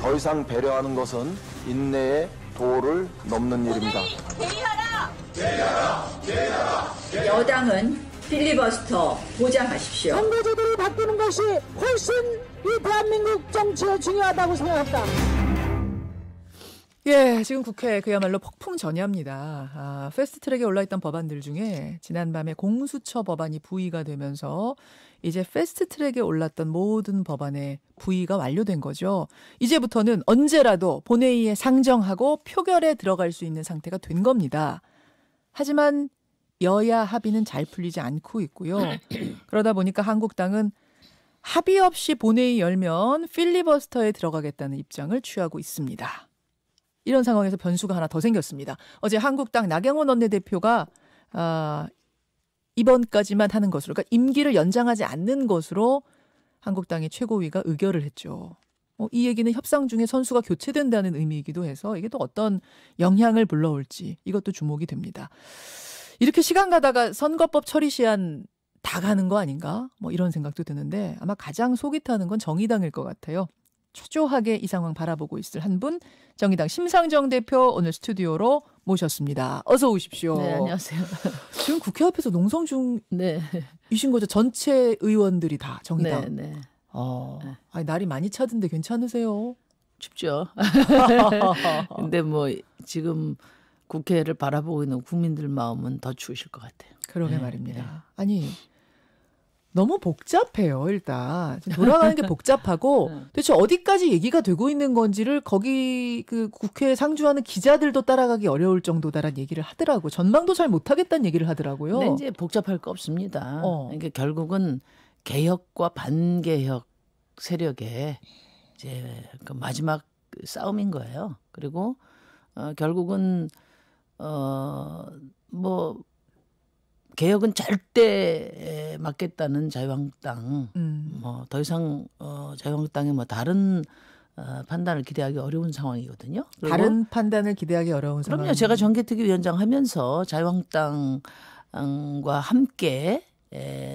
더 이상 배려하는 것은 인내의 도를 넘는 일입니다. 여당은 필리버스터 보장하십시오. 선거제도를 바꾸는 것이 훨씬 이 대한민국 정치에 중요하다고 생각합니다. 예, 지금 국회 그야말로 폭풍 전야입니다. 패스트트랙에 올라있던 법안들 중에 지난밤에 공수처 법안이 부의가 되면서 이제 패스트트랙에 올랐던 모든 법안의 부의가 완료된 거죠. 이제부터는 언제라도 본회의에 상정하고 표결에 들어갈 수 있는 상태가 된 겁니다. 하지만 여야 합의는 잘 풀리지 않고 있고요. 그러다 보니까 한국당은 합의 없이 본회의 열면 필리버스터에 들어가겠다는 입장을 취하고 있습니다. 이런 상황에서 변수가 하나 더 생겼습니다. 어제 한국당 나경원 원내대표가 이번까지만 하는 것으로, 그러니까 임기를 연장하지 않는 것으로 한국당의 최고위가 의결을 했죠. 이 얘기는 협상 중에 선수가 교체된다는 의미이기도 해서 이게 또 어떤 영향을 불러올지 이것도 주목이 됩니다. 이렇게 시간 가다가 선거법 처리 시한 다 가는 거 아닌가? 뭐 이런 생각도 드는데 아마 가장 속이 타는 건 정의당일 것 같아요. 초조하게 이 상황 바라보고 있을 한 분, 정의당 심상정 대표 오늘 스튜디오로 모셨습니다. 어서 오십시오. 네, 안녕하세요. 지금 국회 앞에서 농성 중이신 거죠? 전체 의원들이 다 정의당. 네, 네. 아니, 날이 많이 차던데 괜찮으세요? 춥죠. 근데 뭐 지금 국회를 바라보고 있는 국민들 마음은 더 추우실 것 같아요. 그러게 말입니다. 아니, 너무 복잡해요. 일단 돌아가는 게 복잡하고 도대체 어디까지 얘기가 되고 있는 건지를 거기 그 국회에 상주하는 기자들도 따라가기 어려울 정도다라는 얘기를 하더라고요. 전망도 잘 못하겠다는 얘기를 하더라고요. 근데 이제 복잡할 거 없습니다. 그러니까 결국은 개혁과 반개혁 세력의 이제 그 마지막 싸움인 거예요. 그리고 결국은 뭐 개혁은 절대 막겠다는 자유한국당, 뭐 더 이상 자유한국당의 뭐 다른 판단을 기대하기 어려운 상황이거든요. 다른 판단을 기대하기 어려운 상황. 그럼요. 제가 정개특위 위원장 하면서 자유한국당과 함께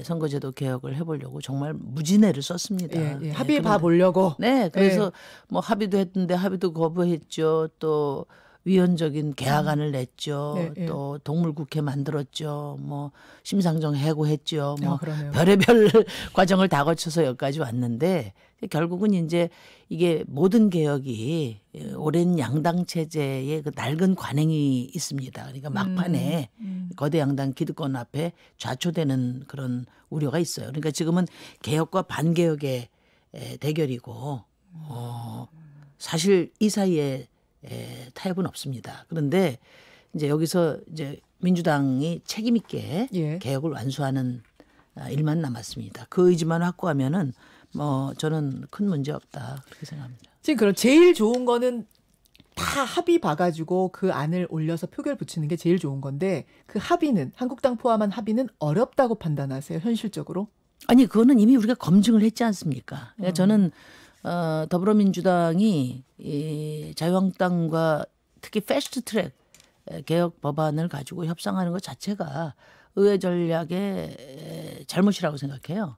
선거제도 개혁을 해보려고 정말 무진애를 썼습니다. 예. 합의 봐보려고. 네. 그래서 뭐 합의도 했는데 합의도 거부했죠. 또 위헌적인 계약안을 냈죠. 또 동물국회 만들었죠. 뭐 심상정 해고했죠. 뭐 별의별 과정을 다 거쳐서 여기까지 왔는데 결국은 이제 이게 모든 개혁이 오랜 양당 체제의 그 낡은 관행이 있습니다. 그러니까 막판에 거대 양당 기득권 앞에 좌초되는 그런 우려가 있어요. 그러니까 지금은 개혁과 반개혁의 대결이고 사실 이 사이에 타협은 없습니다. 그런데 이제 여기서 이제 민주당이 책임 있게 개혁을 완수하는 일만 남았습니다. 그 의지만 확고하면은 뭐 저는 큰 문제 없다 그렇게 생각합니다. 지금 그럼 제일 좋은 거는 다 합의 봐가지고 그 안을 올려서 표결 붙이는 게 제일 좋은 건데 그 합의는 한국당 포함한 합의는 어렵다고 판단하세요 현실적으로? 아니 그거는 이미 우리가 검증을 했지 않습니까? 그러니까 저는 더불어민주당이 이 자유한국당과 특히 패스트트랙 개혁 법안을 가지고 협상하는 것 자체가 의회 전략의 잘못이라고 생각해요.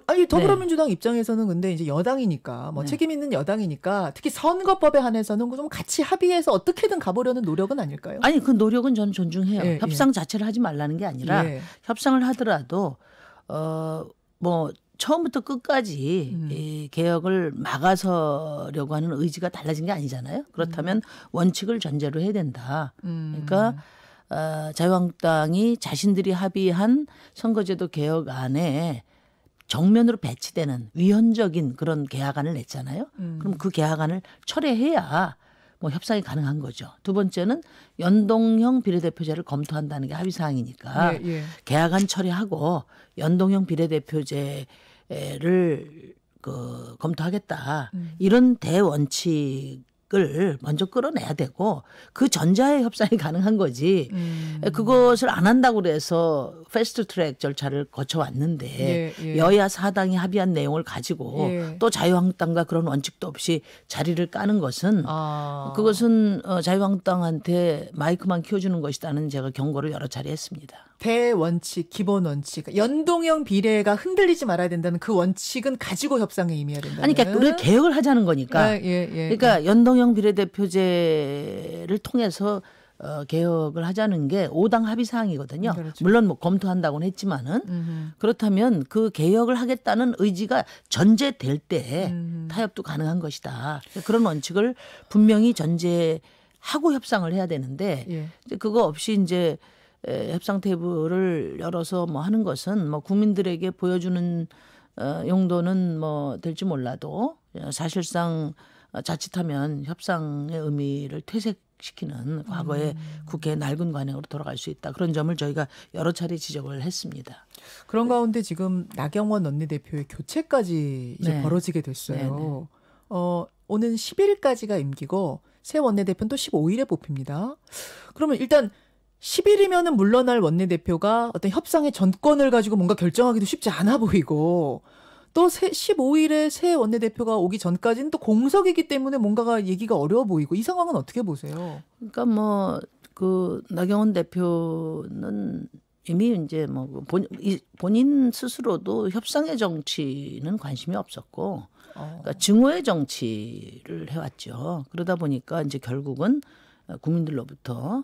아니 더불어민주당 입장에서는 근데 이제 여당이니까 뭐 책임 있는 여당이니까 특히 선거법에 한해서는 좀 같이 합의해서 어떻게든 가보려는 노력은 아닐까요? 아니 그 노력은 저는 존중해요. 협상 자체를 하지 말라는 게 아니라 협상을 하더라도 뭐 처음부터 끝까지 이 개혁을 막아서려고 하는 의지가 달라진 게 아니잖아요. 그렇다면 원칙을 전제로 해야 된다. 그러니까 자유한국당이 자신들이 합의한 선거제도 개혁안에 정면으로 배치되는 위헌적인 그런 개혁안을 냈잖아요. 그럼 그 개혁안을 철회해야 뭐 협상이 가능한 거죠. 두 번째는 연동형 비례대표제를 검토한다는 게 합의 사항이니까 개혁안 처리하고 연동형 비례대표제를 검토하겠다. 이런 대원칙을 먼저 끌어내야 되고 그 전자의 협상이 가능한 거지. 그것을 안 한다고 그래서 패스트트랙 절차를 거쳐왔는데 여야 사당이 합의한 내용을 가지고 또 자유한국당과 그런 원칙도 없이 자리를 까는 것은 그것은 자유한국당한테 마이크만 키워주는 것이다는 제가 경고를 여러 차례 했습니다. 대원칙, 기본 원칙. 연동형 비례가 흔들리지 말아야 된다는 그 원칙은 가지고 협상에 임해야 된다. 아니, 그러니까 우리가 개혁을 하자는 거니까. 그러니까 연동형 비례대표제를 통해서 개혁을 하자는 게 5당 합의 사항이거든요. 그렇죠. 물론 뭐 검토한다고는 했지만은 그렇다면 그 개혁을 하겠다는 의지가 전제될 때 타협도 가능한 것이다. 그런 원칙을 분명히 전제하고 협상을 해야 되는데 이제 그거 없이 이제 협상 테이블을 열어서 뭐 하는 것은 뭐 국민들에게 보여주는 용도는 뭐 될지 몰라도 사실상 자칫하면 협상의 의미를 퇴색시키는 과거의 국회의 낡은 관행으로 돌아갈 수 있다. 그런 점을 저희가 여러 차례 지적을 했습니다. 그런 가운데 지금 나경원 원내대표의 교체까지 이제 벌어지게 됐어요. 오는 11일까지가 임기고 새 원내대표는 또 15일에 뽑힙니다. 그러면 일단 10일이면은 물러날 원내대표가 어떤 협상의 전권을 가지고 뭔가 결정하기도 쉽지 않아 보이고 또 15일에 새 원내대표가 오기 전까지는 또 공석이기 때문에 뭔가가 얘기가 어려워 보이고 이 상황은 어떻게 보세요? 그러니까 뭐 그 나경원 대표는 이미 이제 뭐 본인 스스로도 협상의 정치는 관심이 없었고 그러니까 증오의 정치를 해왔죠. 그러다 보니까 이제 결국은 국민들로부터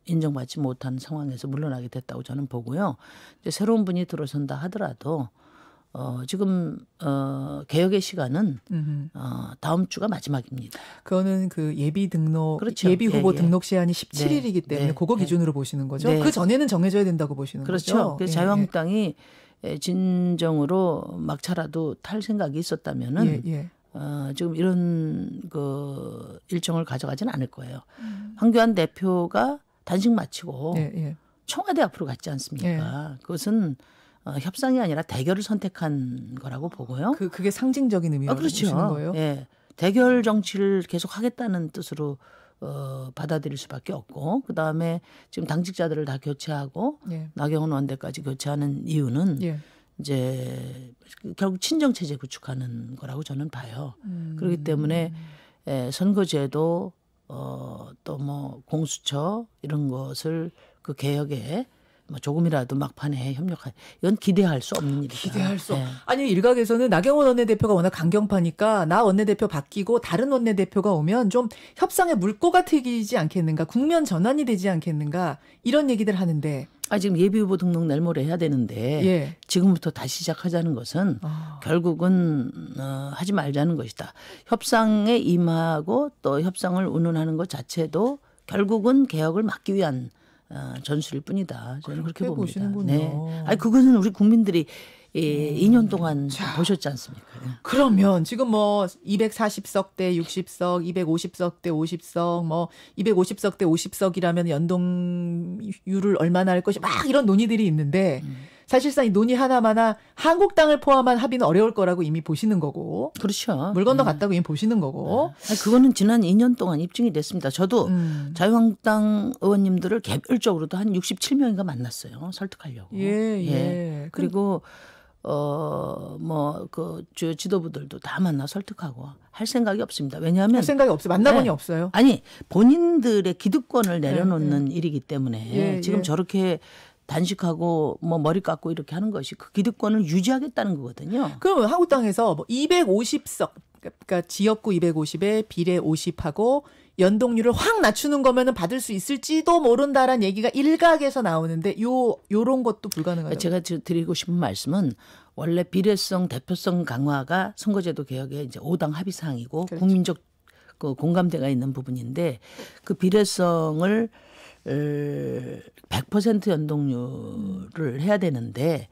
인정받지 못한 상황에서 물러나게 됐다고 저는 보고요. 이제 새로운 분이 들어선다 하더라도 지금 개혁의 시간은 다음 주가 마지막입니다. 그거는 그 예비 등록, 그렇죠. 예비 후보 등록 시한이 17일이기 때문에 그거 기준으로 보시는 거죠. 그 전에는 정해져야 된다고 보시는 거죠. 그렇죠. 그래서 자유한국당이 진정으로 막차라도 탈 생각이 있었다면은 지금 이런 그 일정을 가져가지는 않을 거예요. 황교안 대표가 단식 마치고 청와대 앞으로 갔지 않습니까? 그것은 협상이 아니라 대결을 선택한 거라고 보고요. 그게 상징적인 의미라고 보시는 거예요? 대결 정치를 계속 하겠다는 뜻으로 받아들일 수밖에 없고 그다음에 지금 당직자들을 다 교체하고 나경원 원내까지 교체하는 이유는 이제 결국 친정 체제 구축하는 거라고 저는 봐요. 그렇기 때문에 선거제도 또 뭐 공수처 이런 것을 그 개혁에 뭐 조금이라도 막판에 협력할 이건 기대할 수 없는 일이다. 기대할 수 아니 일각에서는 나경원 원내대표가 워낙 강경파니까 나 원내대표 바뀌고 다른 원내대표가 오면 좀 협상의 물꼬가 트이지 않겠는가, 국면 전환이 되지 않겠는가 이런 얘기들 하는데 지금 예비후보 등록 내일 모레 해야 되는데 지금부터 다시 시작하자는 것은 결국은 하지 말자는 것이다. 협상에 임하고 또 협상을 운운하는 것 자체도 결국은 개혁을 막기 위한 전술일 뿐이다. 저는 그렇게 봅니다. 보시는군요. 아니 그거는 우리 국민들이 2년 동안 보셨지 않습니까? 그러면 지금 뭐 240석 대 60석, 250석 대 50석, 뭐 250석 대 50석이라면 연동률을 얼마나 할 것이 막 이런 논의들이 있는데 사실상 이 논의 하나마나 한국당을 포함한 합의는 어려울 거라고 이미 보시는 거고. 그렇죠. 물 건너갔다고 이미 보시는 거고. 아니, 그거는 지난 2년 동안 입증이 됐습니다. 저도 자유한국당 의원님들을 개별적으로도 한 67명인가 만났어요. 설득하려고. 그리고 뭐 그 주요 지도부들도 다 만나 설득하고 할 생각이 없습니다. 왜냐하면 할 생각이 없어요. 만나보니 없어요. 아니 본인들의 기득권을 내려놓는 일이기 때문에 지금 저렇게 단식하고 뭐 머리 깎고 이렇게 하는 것이 그 기득권을 유지하겠다는 거거든요. 그러면 한국당에서 뭐 250석 그러니까 지역구 250에 비례 50하고 연동률을 확 낮추는 거면은 받을 수 있을지도 모른다라는 얘기가 일각에서 나오는데 요런 것도 불가능하죠. 제가 드리고 싶은 말씀은 원래 비례성 대표성 강화가 선거제도 개혁의 이제 5당 합의 사항이고 국민적 그 공감대가 있는 부분인데 그 비례성을 100% 연동률을 해야 되는데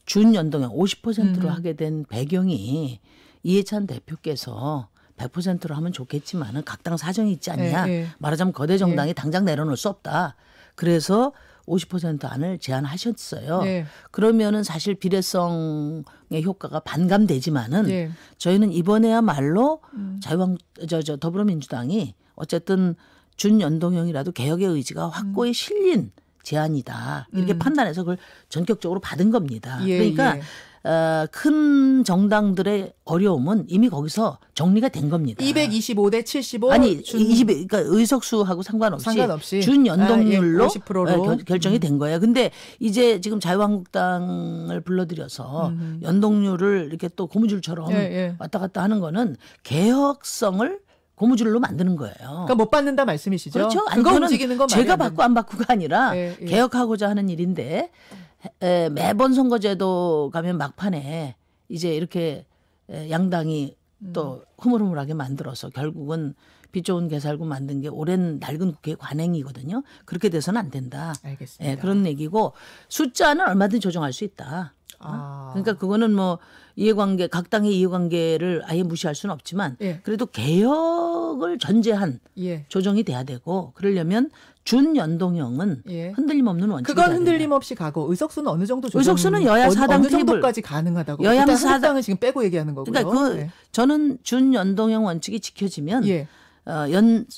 준연동형 50%로 하게 된 배경이 이해찬 대표께서 100%로 하면 좋겠지만은 각 당 사정이 있지 않냐. 말하자면 거대 정당이 당장 내려놓을 수 없다. 그래서 50% 안을 제안하셨어요. 그러면은 사실 비례성의 효과가 반감되지만은 저희는 이번에야말로 더불어민주당이 어쨌든 준연동형이라도 개혁의 의지가 확고히 실린 제안이다. 이렇게 판단해서 그걸 전격적으로 받은 겁니다. 그러니까 큰 정당들의 어려움은 이미 거기서 정리가 된 겁니다. 225대 75. 아니 그러니까 의석수하고 상관없이 준 연동률로 50%로 결정이 된 거예요. 근데 이제 지금 자유한국당을 불러들여서 연동률을 이렇게 또 고무줄처럼 왔다 갔다 하는 거는 개혁성을 고무줄로 만드는 거예요. 그러니까 못 받는다 말씀이시죠? 그렇죠. 그거 움직이는 건 제가 받고 안 받고가 아니라 예. 개혁하고자 하는 일인데 매번 선거제도 가면 막판에 이제 이렇게 양당이 또 흐물흐물하게 만들어서 결국은 빛 좋은 개살구 만든 게 오랜 낡은 국회의 관행이거든요. 그렇게 돼서는 안 된다. 알겠습니다. 예, 그런 얘기고 숫자는 얼마든지 조정할 수 있다. 그러니까 그거는 뭐 이해관계 각 당의 이해관계를 아예 무시할 수는 없지만 그래도 개혁을 전제한 조정이 돼야 되고 그러려면 준연동형은 흔들림 없는 원칙이 그건 흔들림 없이 가고 의석수는 어느 정도 조정? 의석수는 여야 사당 어느 정도까지 가능하다고? 여야 일단 사당은 한국당은 지금 빼고 얘기하는 거고요. 그러니까 저는 준연동형 원칙이 지켜지면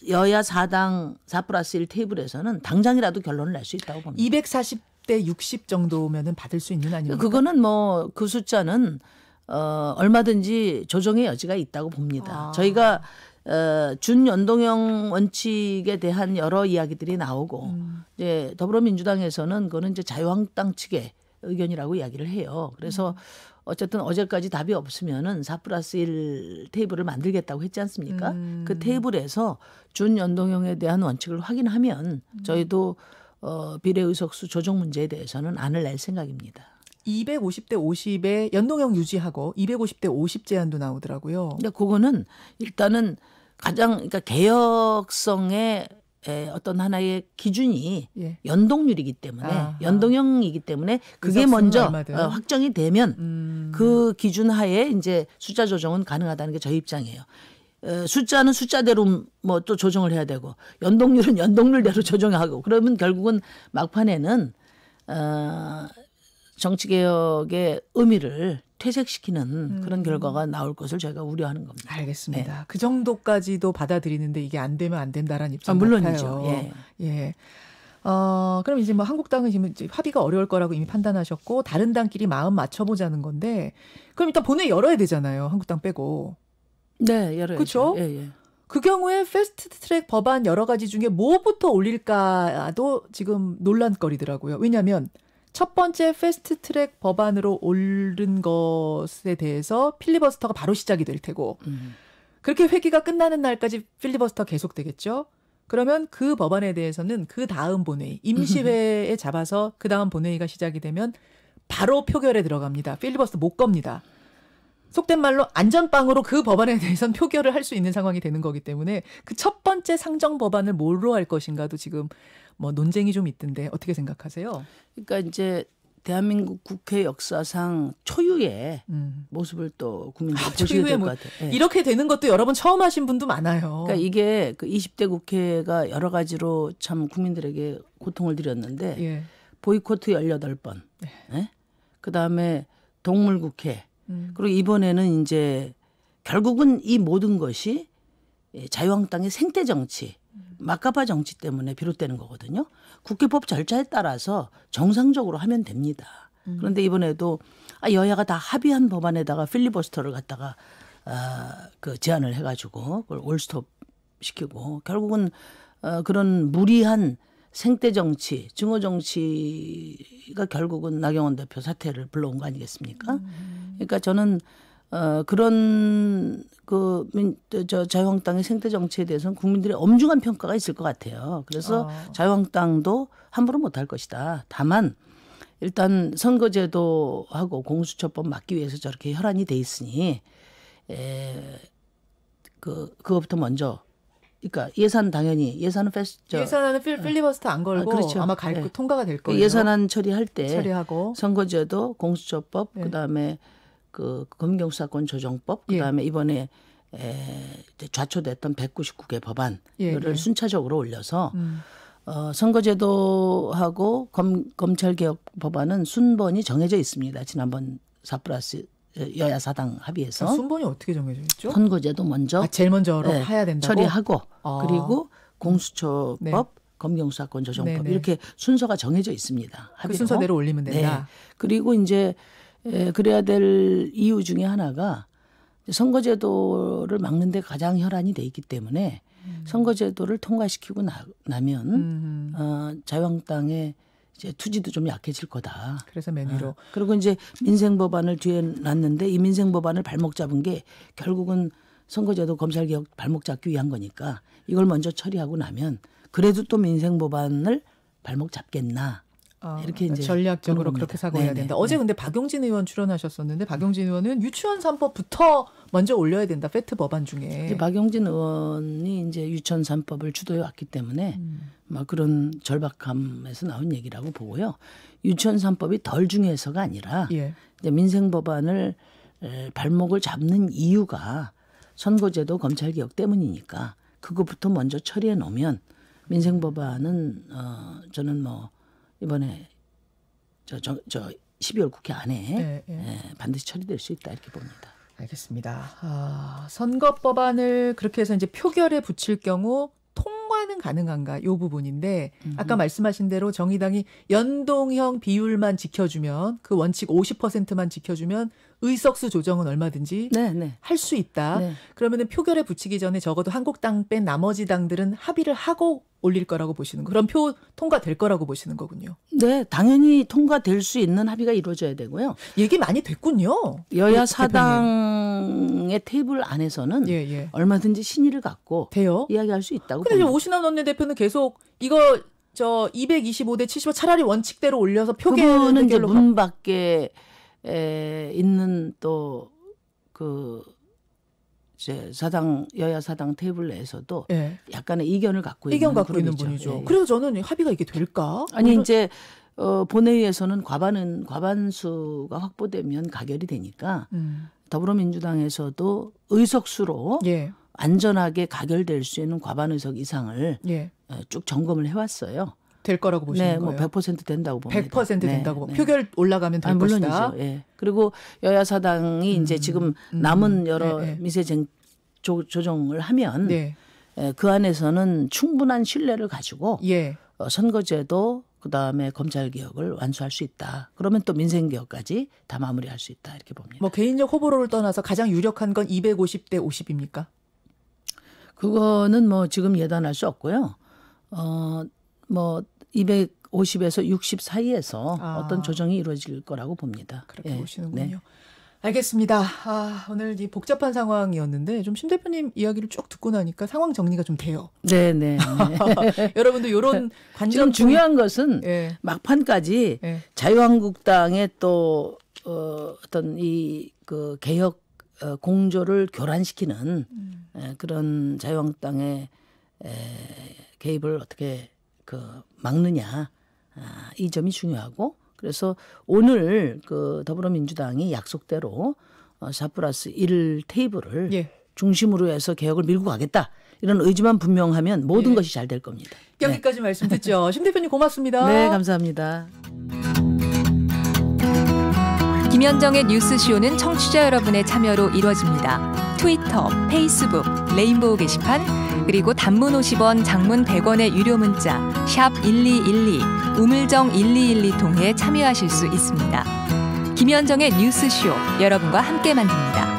여야 사당 4+1 테이블에서는 당장이라도 결론을 낼 수 있다고 봅니다. 240대 60 정도면은 받을 수 있는 아닙니까? 그거는 뭐 그 숫자는 얼마든지 조정의 여지가 있다고 봅니다. 저희가 준연동형 원칙에 대한 여러 이야기들이 나오고 이제 더불어민주당에서는 그거는 이제 자유한국당 측의 의견이라고 이야기를 해요. 그래서 어쨌든 어제까지 답이 없으면은 4+1 테이블을 만들겠다고 했지 않습니까? 그 테이블에서 준연동형에 대한 원칙을 확인하면 저희도 비례의석수 조정 문제에 대해서는 안을 낼 생각입니다. 250대 50에 연동형 유지하고 250대 50 제한도 나오더라고요. 근데 그거는 일단은 가장 그러니까 개혁성의 어떤 하나의 기준이 연동률이기 때문에 연동형이기 때문에 그게 먼저 확정이 되면 그 기준 하에 이제 숫자 조정은 가능하다는 게 저희 입장이에요. 숫자는 숫자대로 뭐 또 조정을 해야 되고 연동률은 연동률대로 조정하고 그러면 결국은 막판에는 정치개혁의 의미를 퇴색시키는 그런 결과가 나올 것을 저희가 우려하는 겁니다. 알겠습니다. 그 정도까지도 받아들이는데 이게 안 되면 안 된다라는 입장 물론이죠. 같아요. 그럼 이제 뭐 한국당은 지금 합의가 어려울 거라고 이미 판단하셨고 다른 당끼리 마음 맞춰보자는 건데 그럼 일단 본회의 열어야 되잖아요. 한국당 빼고. 네, 열어야죠. 그렇죠? 그 경우에 패스트트랙 법안 여러 가지 중에 뭐부터 올릴까도 지금 논란거리더라고요. 왜냐하면 첫 번째 패스트트랙 법안으로 오른 것에 대해서 필리버스터가 바로 시작이 될 테고 그렇게 회기가 끝나는 날까지 필리버스터 계속되겠죠. 그러면 그 법안에 대해서는 그 다음 본회의 임시회에 잡아서 그 다음 본회의가 시작이 되면 바로 표결에 들어갑니다. 필리버스터 못 겁니다. 속된 말로 안전빵으로 그 법안에 대해서는 표결을 할 수 있는 상황이 되는 거기 때문에 그 첫 번째 상정 법안을 뭘로 할 것인가도 지금 뭐 논쟁이 좀 있던데 어떻게 생각하세요? 그러니까 이제 대한민국 국회 역사상 초유의 모습을 또 국민들이 보시게 될 것 같아요. 이렇게 되는 것도 여러분 처음 하신 분도 많아요. 그러니까 이게 그 20대 국회가 여러 가지로 참 국민들에게 고통을 드렸는데 보이콧 18번, 그다음에 동물국회, 그리고 이번에는 이제 결국은 이 모든 것이 자유한국당의 생태 정치, 막가파 정치 때문에 비롯되는 거거든요. 국회법 절차에 따라서 정상적으로 하면 됩니다. 그런데 이번에도 여야가 다 합의한 법안에다가 필리버스터를 갖다가 그 제안을 해가지고 그걸 올스톱 시키고 결국은 그런 무리한 생태 정치, 증오 정치가 결국은 나경원 대표 사퇴를 불러온 거 아니겠습니까? 그러니까 저는 그런 자유한국당의 생태 정치에 대해서는 국민들의 엄중한 평가가 있을 것 같아요. 그래서 자유한국당도 함부로 못할 것이다. 다만 일단 선거제도하고 공수처법 막기 위해서 저렇게 혈안이 돼 있으니 그거부터 먼저. 그러니까 예산 당연히 예산은 예산안은 필리버스터 안 걸고 그렇죠. 아마 통과가 될 거예요. 예산안 처리할 때 처리하고 선거제도, 공수처법, 그다음에 그 검경수사권 조정법, 그다음에 이번에 좌초됐던 199개 법안을 순차적으로 올려서 선거제도하고 검찰개혁 법안은 순번이 정해져 있습니다. 지난번 4+ 여야 사당 합의해서. 순번이 어떻게 정해져 있죠? 선거제도 먼저 제일 먼저 해야 된다고? 처리하고 그리고 공수처법, 검경수사권 조정법 이렇게 순서가 정해져 있습니다. 그 순서대로 올리면 된다. 그리고 이제 그래야 될 이유 중에 하나가 선거제도를 막는 데 가장 혈안이 돼 있기 때문에 선거제도를 통과시키고 나면 자유한국당의 이제 투지도 좀 약해질 거다. 그래서 맨 위로. 그리고 이제 민생법안을 뒤에 놨는데 이 민생법안을 발목 잡은 게 결국은 선거제도 검찰개혁 발목 잡기 위한 거니까 이걸 먼저 처리하고 나면 그래도 또 민생법안을 발목 잡겠나. 이렇게 이제 전략적으로 그렇게 사고해야 된다. 어제 근데 박용진 의원 출연하셨었는데 박용진 의원은 유치원 3법부터 먼저 올려야 된다. 페트 법안 중에. 박용진 의원이 이제 유치원 3법을 주도해 왔기 때문에 막 그런 절박함에서 나온 얘기라고 보고요. 유치원 3법이 덜 중요해서가 아니라 이제 민생법안을 발목을 잡는 이유가 선거제도 검찰개혁 때문이니까 그것부터 먼저 처리해 놓으면 민생법안은 저는 뭐 이번에 저 12월 국회 안에 반드시 처리될 수 있다 이렇게 봅니다. 알겠습니다. 선거법안을 그렇게 해서 이제 표결에 붙일 경우 통과는 가능한가 이 부분인데 아까 말씀하신 대로 정의당이 연동형 비율만 지켜주면 그 원칙 50%만 지켜주면 의석수 조정은 얼마든지 할 수 있다. 그러면은 표결에 붙이기 전에 적어도 한국당 뺀 나머지 당들은 합의를 하고 올릴 거라고 보시는 거. 그럼 표 통과될 거라고 보시는 거군요. 네, 당연히 통과될 수 있는 합의가 이루어져야 되고요. 얘기 많이 됐군요. 여야 사당의 테이블 안에서는 얼마든지 신의를 갖고 돼요? 이야기할 수 있다고 근데 봅니다. 오신환 원내대표는 계속 이거 225대 75 차라리 원칙대로 올려서 표결은 이제 문 밖에 있는 또 그 이제 여야 사당 테이블 내에서도 약간의 이견을 갖고 있는 분이죠. 그래서 저는 합의가 이게 될까? 아니 이제 본회의에서는 과반수가 확보되면 가결이 되니까 더불어민주당에서도 의석수로 안전하게 가결될 수 있는 과반 의석 이상을 쭉 점검을 해왔어요. 될 거라고 보시는 거예요? 네, 뭐 100% 된다고 봅니다. 100% 된다고. 표결 올라가면 될 것이다. 물론이죠. 그리고 여야 사당이 이제 지금 남은 여러 미세쟁 조정을 하면 그 안에서는 충분한 신뢰를 가지고 선거제도 그다음에 검찰개혁을 완수할 수 있다. 그러면 또 민생개혁까지 다 마무리할 수 있다 이렇게 봅니다. 뭐 개인적 호불호를 떠나서 가장 유력한 건 250대 50입니까? 그거는 뭐 지금 예단할 수 없고요. 뭐 250에서 60 사이에서 어떤 조정이 이루어질 거라고 봅니다. 그렇게 보시는군요. 알겠습니다. 오늘 이 복잡한 상황이었는데 좀 심 대표님 이야기를 쭉 듣고 나니까 상황 정리가 좀 돼요. 네. 여러분도 이런 관점 지금 중요한 것은 막판까지 자유한국당의 또 어떤 이 그 개혁 공조를 교란시키는 그런 자유한국당의 개입을 어떻게 막느냐 이 점이 중요하고 그래서 오늘 그 더불어민주당이 약속대로 4+1 테이블을 중심으로 해서 개혁을 밀고 가겠다 이런 의지만 분명하면 모든 것이 잘 될 겁니다. 여기까지 말씀 듣죠. 심 대표님 고맙습니다. 네, 감사합니다. 김현정의 뉴스쇼는 청취자 여러분의 참여로 이루어집니다. 트위터, 페이스북, 레인보우 게시판 그리고 단문 50원, 장문 100원의 유료 문자 샵 1212, 우물정 1212 통해 참여하실 수 있습니다. 김현정의 뉴스쇼 여러분과 함께 만듭니다.